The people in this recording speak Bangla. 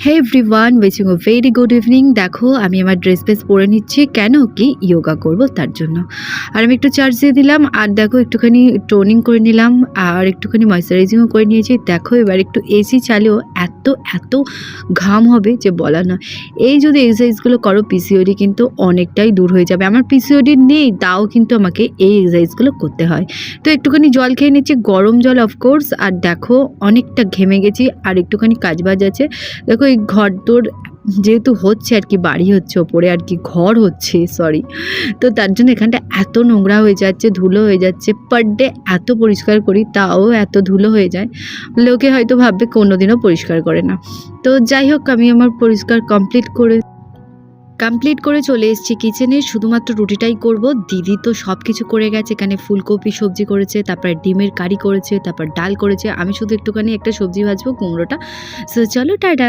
Hey everyone, wishing a very good evening. দেখো আমি আমার ড্রেস ফেস পরে নিচ্ছি, কেন কি ইয়োগা করব তার জন্য। আর আমি একটু চার্জ দিয়ে দিলাম, আর দেখো একটুখানি টোনিং করে নিলাম, আর একটুখানি ময়শ্চারাইজিংও করে নিয়েছি। দেখো এবার একটু এসি চালিয়েও এত এত ঘাম হবে যে বলা নয়। এই যদি এক্সারসাইজগুলো করো পিসিওডি কিন্তু অনেকটাই দূর হয়ে যাবে। আমার পিসিওডি নেই, তাও কিন্তু আমাকে এই এক্সারসাইজগুলো করতে হয়। তো একটুখানি জল খেয়ে নিচ্ছি, গরম জল অফকোর্স। আর দেখো অনেকটা ঘেমে গেছি, আর একটুখানি কাজবাজ আছে। দেখো এই ঘরদোর যেহেতু হচ্ছে আর কি, বাড়ি হচ্ছে ওপরে আর কি, ঘর হচ্ছে সরি। তো তার জন্য এখানটা এত নোংরা হয়ে যাচ্ছে, ধুলো হয়ে যাচ্ছে। পার ডে এত পরিষ্কার করি তাও এত ধুলো হয়ে যায়। লোকে হয়তো ভাববে কোনোদিনও পরিষ্কার করে না। তো যাই হোক, আমি আমার পরিষ্কার কমপ্লিট করে চলে এসেছি কিচেনে। শুধুমাত্র রুটিটাই করব। দিদি তো সব কিছু করে গেছে, এখানে ফুলকপি সবজি করেছে, তারপর ডিমের কারি করেছে, তারপর ডাল করেছে। আমি শুধু একটুখানি একটা সবজি ভাজবো, কুমড়োটা। সো চলো টাটা।